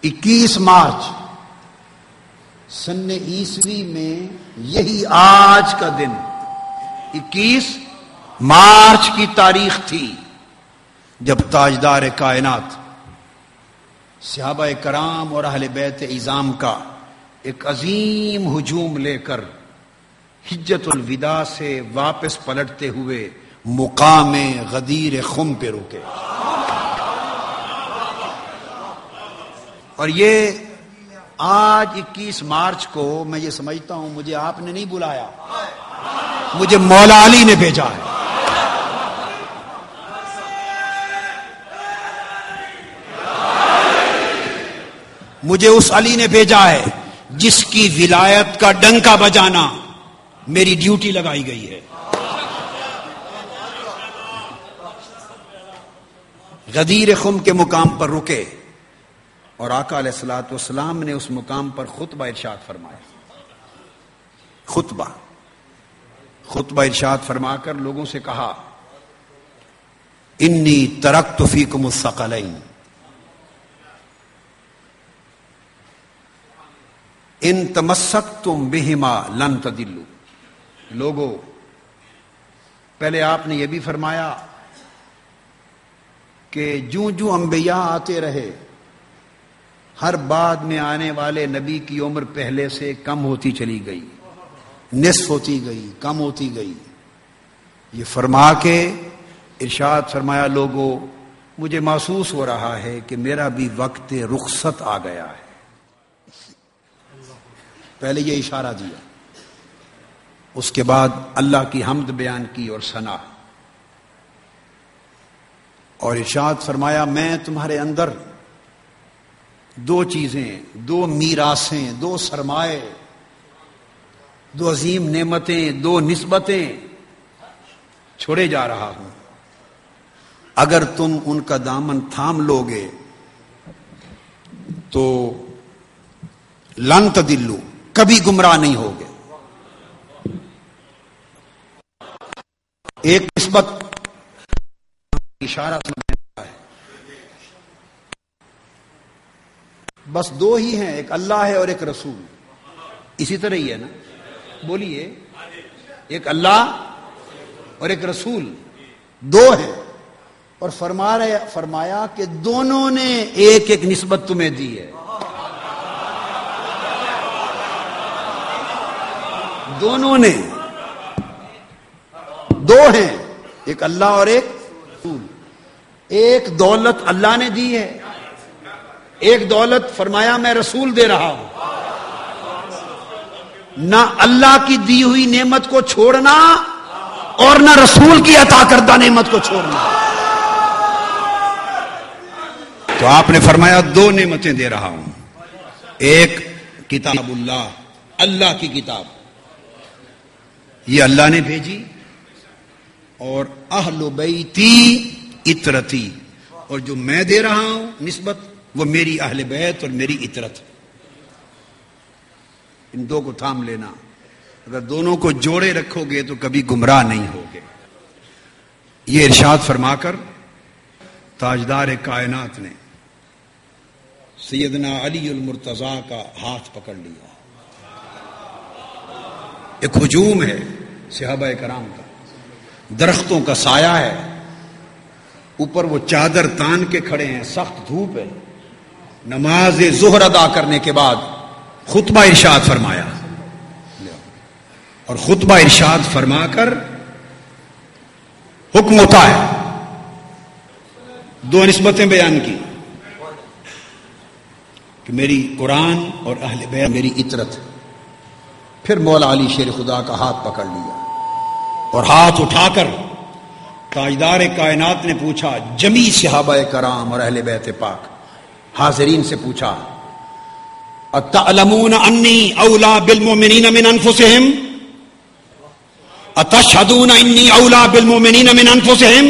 21 مارچ سن عیسوی میں یہی آج کا دن 21 مارچ کی تاریخ تھی جب تاجدار کائنات صحابہ کرام اور اہل بیت عظام کا ایک عظیم ہجوم لے کر حجت الوداع سے واپس پلٹتے ہوئے مقام غدیر خم پہ رکے. اور یہ آج 21 مارچ کو میں یہ سمجھتا ہوں مجھے آپ نے نہیں بلایا, مجھے مولا علی نے بھیجا ہے. مجھے اس علی نے بھیجا ہے جس کی ولایت کا ڈنکا بجانا میری ڈیوٹی لگائی گئی ہے. غدیر خم کے مقام پر رکے اور آقا علیہ الصلوۃ والسلام نے اس مقام پر خطبہ ارشاد فرمایا. خطبہ ارشاد فرما کر لوگوں سے کہا, انی ترکت فیکم الثقلین ان تمسکتم بہما لن تضلوا. لوگوں, پہلے آپ نے یہ بھی فرمایا کہ جو انبیاء آتے رہے ہر بعد میں آنے والے نبی کی عمر پہلے سے کم ہوتی چلی گئی, نصف ہوتی گئی, کم ہوتی گئی. یہ فرما کے ارشاد فرمایا, لوگوں مجھے محسوس ہو رہا ہے کہ میرا بھی وقت رخصت آ گیا ہے. پہلے یہ اشارہ دیا, اس کے بعد اللہ کی حمد بیان کی اور ثنا, اور ارشاد فرمایا میں تمہارے اندر دو چیزیں, دو میراثیں, دو سرمائے, دو عظیم نعمتیں, دو نسبتیں چھوڑے جا رہا ہوں. اگر تم ان کا دامن تھام لوگے تو لن تضلوا, کبھی گمراہ نہیں ہوگے. ایک نسبت اشارہ سمجھتا ہے, بس دو ہی ہیں, ایک اللہ ہے اور ایک رسول. اسی طرح ہی ہے نا, بولیے, ایک اللہ اور ایک رسول, دو ہیں. اور فرمایا کہ دونوں نے ایک ایک نسبت تمہیں دی ہے. دونوں نے, دو ہیں, ایک اللہ اور ایک رسول. ایک دولت اللہ نے دی ہے, ایک دولت فرمایا میں رسول دے رہا ہوں. نہ اللہ کی دی ہوئی نعمت کو چھوڑنا اور نہ رسول کی عطا کردہ نعمت کو چھوڑنا. تو آپ نے فرمایا دو نعمتیں دے رہا ہوں, ایک کتاب اللہ, اللہ کی کتاب, یہ اللہ نے بھیجی, اور اہل بیتی اطرتی, اور جو میں دے رہا ہوں نسبت وہ میری اہل بیت اور میری اطرت. ان دو کو تھام لینا, اگر دونوں کو جوڑے رکھو گے تو کبھی گمراہ نہیں ہوگے. یہ ارشاد فرما کر تاجدار کائنات نے سیدنا علی المرتضیٰ کا ہاتھ پکڑ لیا. ایک ہجوم ہے صحابہ کرام کا, درختوں کا سایہ ہے, اوپر وہ چادر تان کے کھڑے ہیں, سخت دھوپ ہے. نماز ظہر ادا کرنے کے بعد خطبہ ارشاد فرمایا, اور خطبہ ارشاد فرما کر حکم ہوتا ہے, دو نسبتیں بیان کی کہ میری قرآن اور اہل بیت میری اطرت. پھر مولا علی شیر خدا کا ہاتھ پکڑ لیا اور ہاتھ اٹھا کر تاجدار کائنات نے پوچھا, جمی صحابہ کرام اور اہل بیت پاک حاضرین سے پوچھا, اتعلمون انی اولا بالمؤمنین من انفسہم, اتشہدون انی اولا بالمؤمنین من انفسہم,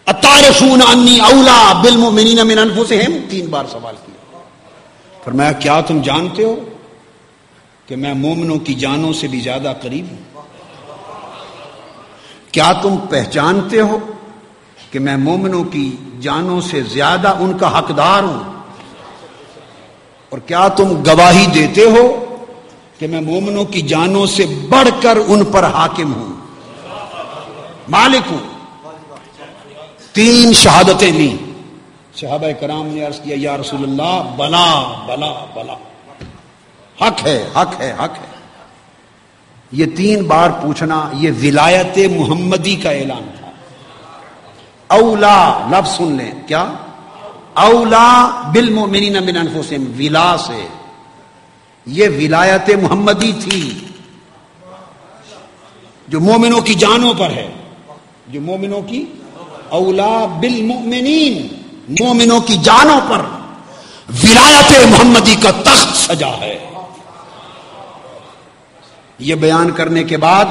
اتعرفون انی اولا بالمؤمنین من انفسہم. 3 بار سوال کیا. فرمایا کیا تم جانتے ہو کہ میں مومنوں کی جانوں سے بھی زیادہ قریب ہوں؟ کیا تم پہچانتے ہو کہ میں مومنوں کی جانوں سے زیادہ ان کا حقدار ہوں، اور کیا تم گواہی دیتے ہو کہ میں مومنوں کی جانوں سے بڑھ کر ان پر حاکم ہوں، مالک ہوں؟ 3 شہادتیں لیں۔ صحابہ کرام نے عرض کیا یا رسول اللہ بلا بلا بلا، حق ہے حق ہے حق ہے۔ یہ 3 بار پوچھنا یہ ولایت محمدی کا اعلان تھا۔ اولا لفظ سن لیں، کیا؟ اولا بالمؤمنین من انفسہم، ولا سے یہ ولایت محمدی تھی جو مومنوں کی جانوں پر ہے، جو مومنوں کی اولا بالمؤمنین، مومنوں کی جانوں پر ولایت محمدی کا تخت سجا ہے۔ یہ بیان کرنے کے بعد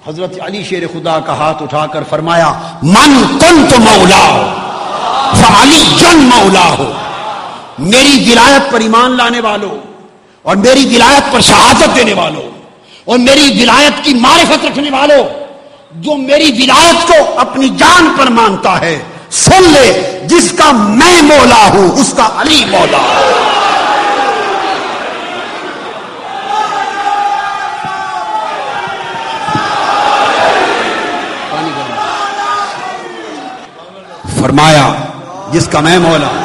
حضرت علی شیر خدا کا ہاتھ اٹھا کر فرمایا من کنت مولا فعلی مولا ہو، میری ولایت پر ایمان لانے والوں اور میری ولایت پر شہادت دینے والوں اور میری ولایت کی معرفت رکھنے والوں، جو میری ولایت کو اپنی جان پر مانتا ہے، سن لے جس کا میں مولا ہوں اس کا علی مولا ہے۔ فرمایا جس کا میں مولا ہوں،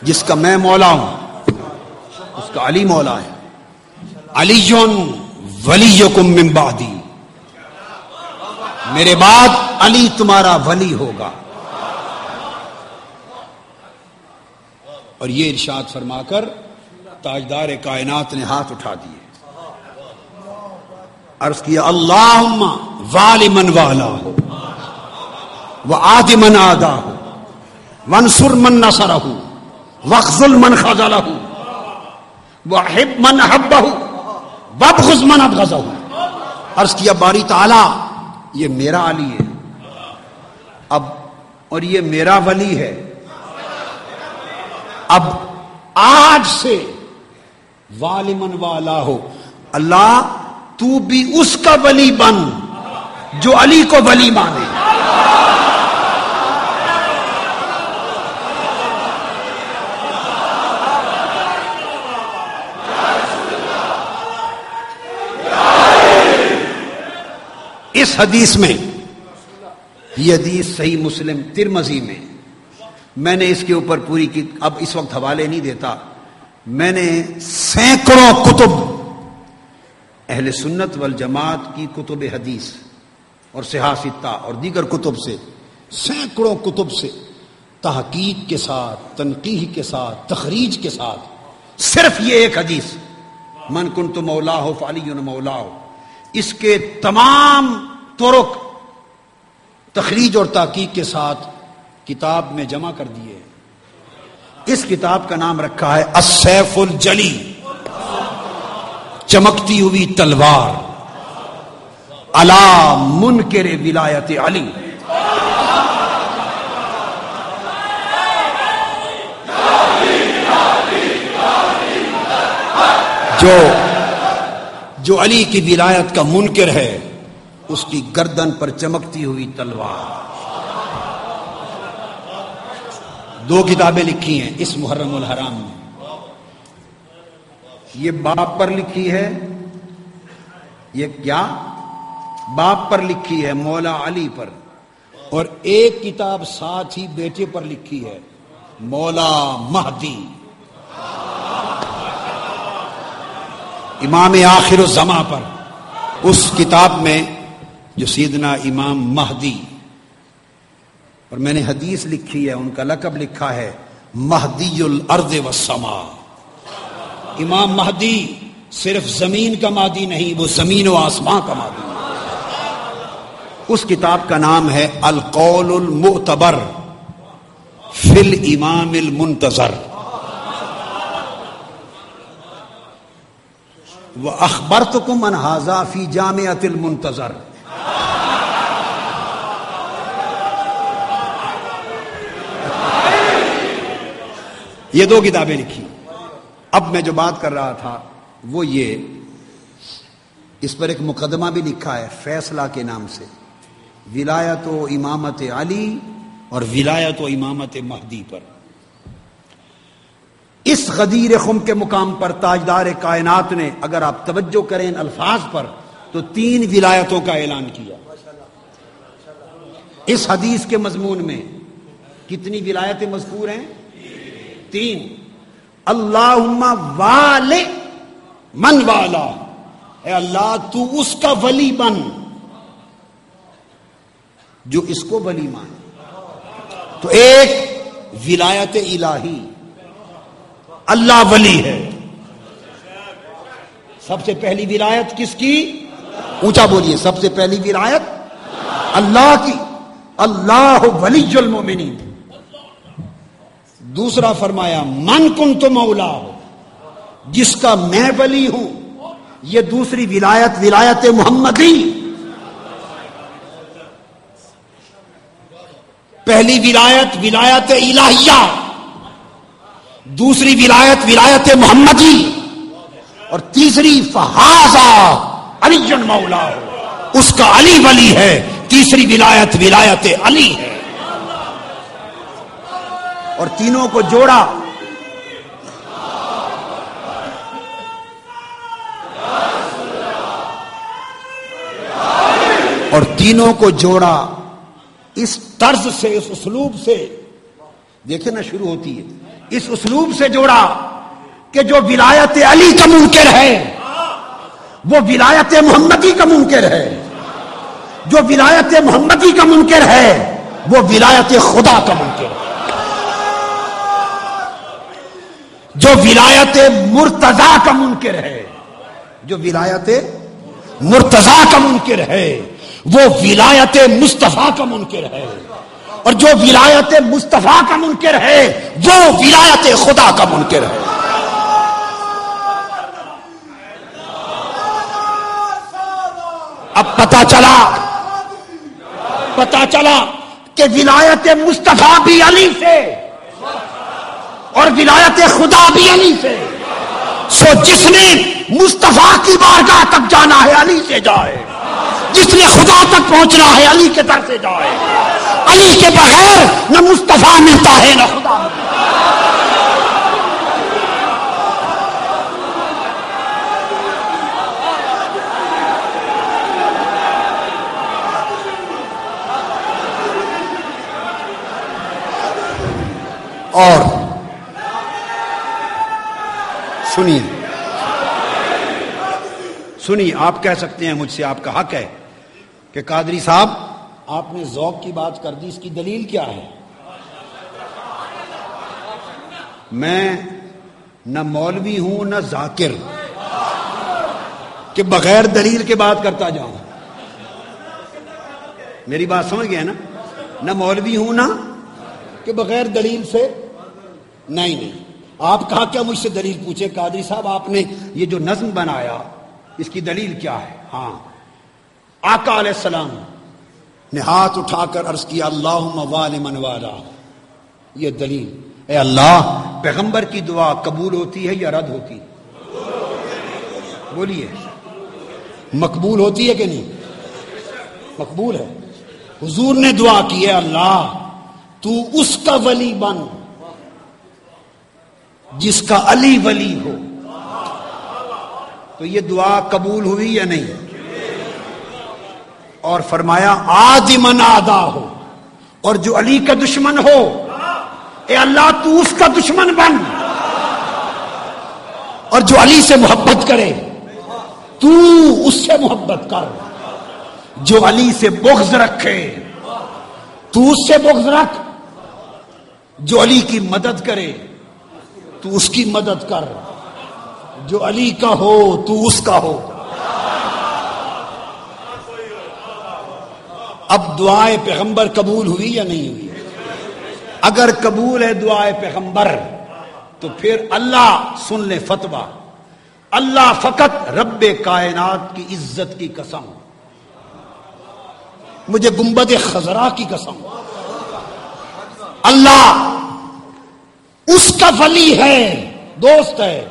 جس کا میں مولا ہوں اس کا علی مولا ہے۔ علی ولیکم من بعدی، میرے بعد علی تمہارا ولی ہوگا۔ اور یہ ارشاد فرما کر تاجدار کائنات نے ہاتھ اٹھا دیے، عرض کیا اللہم والی من والا ہو وآد من آدہ ہو وانصر من نصرہ واخذل من خذلہ وحب من حبہ وابغض من ابغضہ۔ عرض کیا باری تعالی یہ میرا علی ہے اب، اور یہ میرا ولی ہے، اب آج سے والی من والا ہو، اللہ تو بھی اس کا ولی بن جو علی کو ولی مانے۔ اس حدیث میں، یہ حدیث صحیح مسلم ترمذی میں نے اس کے اوپر پوری کی، اب اس وقت حوالے نہیں دیتا، میں نے سینکڑوں کتب اہل سنت والجماعت کی کتب حدیث اور صحاح ستہ اور دیگر کتب سے، سینکڑوں کتب سے تحقیق کے ساتھ، تنقیح کے ساتھ، تخریج کے ساتھ صرف یہ ایک حدیث من کنت مولا ہو فعلی مولا ہو، اس کے تمام طرق تخریج اور تحقیق کے ساتھ کتاب میں جمع کر دیے۔ اس کتاب کا نام رکھا ہے السیف الجلی، چمکتی ہوئی تلوار علی منکر ولایت علی۔ جو علی کی ولایت کا منکر ہے اس کی گردن پر چمکتی ہوئی تلوار۔ 2 کتابیں لکھی ہیں اس محرم الحرام میں، یہ باپ پر لکھی ہے، یہ کیا باپ پر لکھی ہے مولا علی پر، اور ایک کتاب ساتھ ہی بیٹے پر لکھی ہے مولا مہدی، امام آخر الزمان پر۔ اس کتاب میں جو سیدنا امام مہدی، اور میں نے حدیث لکھی ہے، ان کا لقب لکھا ہے مہدی الارض والسماء۔ امام مہدی صرف زمین کا مہدی نہیں، وہ زمین و آسمان کا مہدی ہے۔ اس کتاب کا نام ہے القول المعتبر فی الامام المنتظر، وَأَخْبَرْتُكُمْ عَنْ هَذَا فِي جَامِعَةِ الْمُنْتَظَرِ۔ یہ 2 کتابیں لکھی۔ اب میں جو بات کر رہا تھا وہ یہ، اس پر ایک مقدمہ بھی لکھا ہے فیصلہ کے نام سے، ولایت و امامت علی اور ولایت و امامت مہدی پر. اس غدیر خم کے مقام پر تاجدار کائنات نے اگر آپ توجہ کریں ان الفاظ پر تو 3 ولایتوں کا اعلان کیا. اس حدیث کے مضمون میں کتنی ولایتیں مذکور ہیں؟ 3. اللہم والی من والا، اے اللہ تو اس کا ولی بن جو اس کو ولی مانے. تو ایک ولایت الہی، اللہ ولی ہے. سب سے پہلی ولایت کس کی؟ اونچا بولیے. سب سے پہلی ولایت اللہ کی، اللہ ولی المؤمنین. دوسرا فرمایا من کنت مولا، جس کا میں ولی ہوں. یہ دوسری ولایت ولایت محمدی. پہلی ولایت ولایت الہیہ، دوسری ولایت ولایت محمدی، اور تیسری فہذا علی مولا، اس کا علی ولی ہے. تیسری ولایت ولایت علی ہے. اور تینوں کو جوڑا اس طرز سے، اس اسلوب سے، دیکھیں نا شروع ہوتی ہے اس اسلوب سے جوڑا کہ جو ولایت علی کا منکر ہے وہ ولایت محمدی کا منکر ہے، جو ولایت محمدی کا منکر ہے وہ ولایت خدا کا منکر ہے، جو ولایت مرتضی کا منکر ہے، جو ولایت مرتضی کا منکر ہے وہ ولایت مصطفیٰ کا منکر ہے، اور جو ولایت مصطفیٰ کا منکر ہے وہ ولایت خدا کا منکر ہے. اب پتا چلا کہ ولایت مصطفیٰ بھی علی سے اور ولایت خدا بھی علی سے. سو جس نے مصطفیٰ کی بارگاہ تک جانا ہے علی سے جائے، جس نے خدا تک پہنچنا ہے علی کے در سے جائے. علی کے بغیر نہ مصطفیٰ ملتا ہے نہ خدا ملتا ہے. اور سنیے، آپ کہہ سکتے ہیں مجھ سے، آپ کا حق ہے کہ قادری صاحب آپ نے ذوق کی بات کر دی، اس کی دلیل کیا ہے؟ میں نہ مولوی ہوں نہ ذاکر کہ بغیر دلیل کے بات کرتا جاؤں. میری بات سمجھ گئے نا؟ نہ مولوی ہوں نہ کہ بغیر دلیل سے نہیں. آپ کہا کیا مجھ سے دلیل پوچھے؟ قادری صاحب آپ نے یہ جو نظم بنایا اس کی دلیل کیا ہے؟ ہاں، آقا علیہ السلام نے ہاتھ اٹھا کر عرض کیا اللہم والی من والا. یہ دلیل. اے اللہ، پیغمبر کی دعا قبول ہوتی ہے یا رد ہوتی؟ بولیے، مقبول ہوتی ہے کہ نہیں؟ مقبول ہے. حضور نے دعا کی ہے اللہ تو اس کا ولی بن جس کا علی ولی ہو. تو یہ دعا قبول ہوئی یا نہیں؟ اور فرمایا آدمن آدا ہو، اور جو علی کا دشمن ہو اے اللہ تو اس کا دشمن بن، اور جو علی سے محبت کرے تو اس سے محبت کر، جو علی سے بغض رکھے تو اس سے بغض رکھ، جو علی کی مدد کرے تو اس کی مدد کر، جو علی کا ہو تو اس کا ہو. اب دعائے پیغمبر قبول ہوئی یا نہیں ہوئی؟ اگر قبول ہے دعائے پیغمبر تو پھر اللہ سن لے فتویٰ، اللہ فقط رب کائنات کی عزت کی قسم، مجھے گنبد خضرا کی قسم، اللہ اس کا ولی ہے، دوست ہے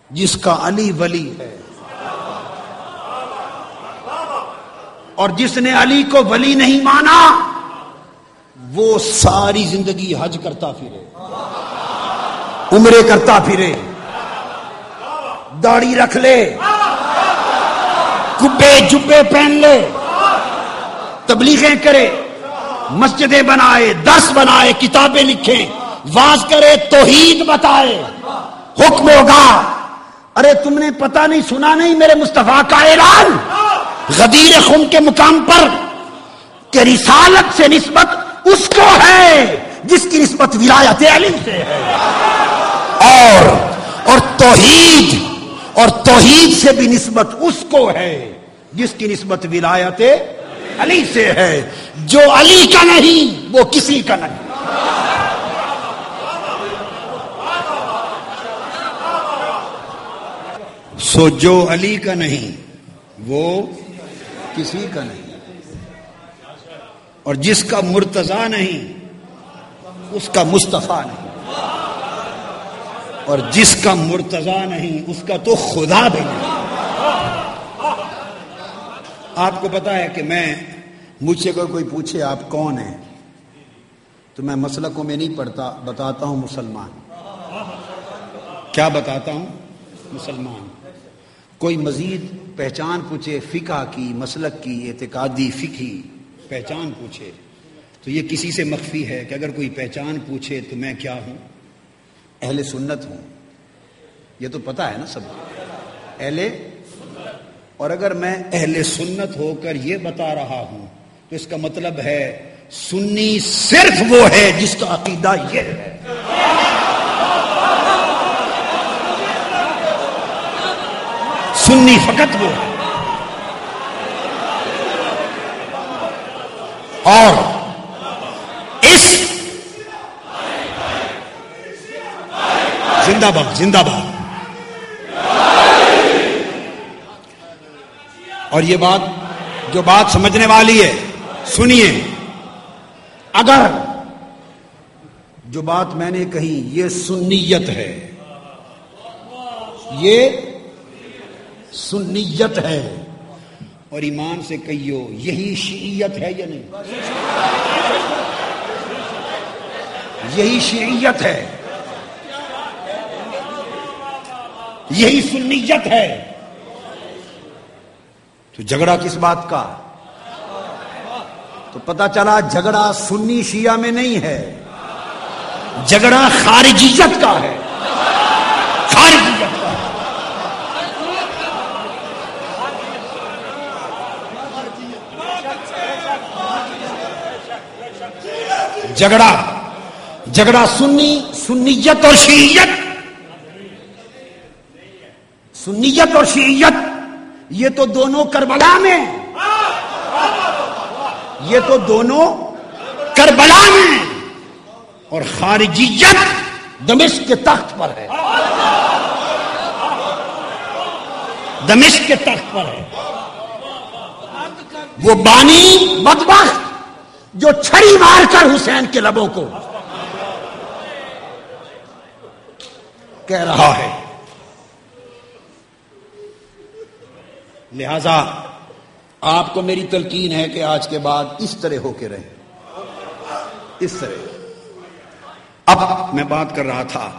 جس کا علی ولی ہے. اور جس نے علی کو ولی نہیں مانا وہ ساری زندگی حج کرتا پھرے، عمرے کرتا پھرے، داڑھی رکھ لے، کبے جبے پہن لے، تبلیغیں کرے، مسجدیں بنائے، درس بنائے، کتابیں لکھے، واز کرے، توحید بتائے، حکم ہوگا۔ ارے تم نے پتہ نہیں سنا نہیں میرے مصطفیٰ کا اعلان غدیر خم کے مقام پر کہ رسالت سے نسبت اس کو ہے جس کی نسبت ولایت علی سے ہے، اور توحید سے بھی نسبت اس کو ہے جس کی نسبت ولایت علی سے ہے۔ جو علی کا نہیں وہ کسی کا نہیں۔ سو جو علی کا نہیں وہ کسی کا نہیں، اور جس کا مرتضی نہیں اس کا مصطفیٰ نہیں، اور جس کا مرتضی نہیں اس کا تو خدا بھی نہیں۔ آپ کو پتا ہے کہ مجھ سے اگر کوئی پوچھے آپ کون ہیں تو میں مسلکوں میں نہیں پڑھتا، بتاتا ہوں مسلمان۔ کیا بتاتا ہوں؟ مسلمان۔ کوئی مزید پہچان پوچھے فقہ کی، مسلک کی، اعتقادی فقہی پہچان پوچھے تو یہ کسی سے مخفی ہے کہ اگر کوئی پہچان پوچھے تو میں کیا ہوں؟ اہل سنت ہوں، یہ تو پتا ہے نا سب اہل۔ اور اگر میں اہل سنت ہو کر یہ بتا رہا ہوں تو اس کا مطلب ہے سنی صرف وہ ہے جس کا عقیدہ یہ ہے۔ سنی فقط وہ ہے۔ اور اس زندہ باد زندہ باد۔ اور یہ بات جو بات سمجھنے والی ہے سنیے، اگر جو بات میں نے کہی یہ سنیت ہے، یہ سنیت ہے، اور ایمان سے کہیو یہی شیعیت ہے یا نہیں؟ یہی شیعیت ہے، یہی سنیت ہے، تو جھگڑا کس بات کا؟ تو پتہ چلا جھگڑا سنی شیعہ میں نہیں ہے، جھگڑا خارجیت کا ہے، خارجیت کا۔ جھگڑا سنیت اور شیعیت، سنیت اور شیعیت یہ تو دونوں کربلا میں، یہ تو دونوں کربلا میں، اور خارجیت دمشق کے تخت پر ہے، دمشق کے تخت پر ہے۔ وہ بانی بدبخت جو چھری مار کر حسین کے لبوں کو کہہ رہا ہے۔ لہذا آپ کو میری تلقین ہے کہ آج کے بعد اس طرح ہو کے رہیں، اس طرح۔ اب میں بات کر رہا تھا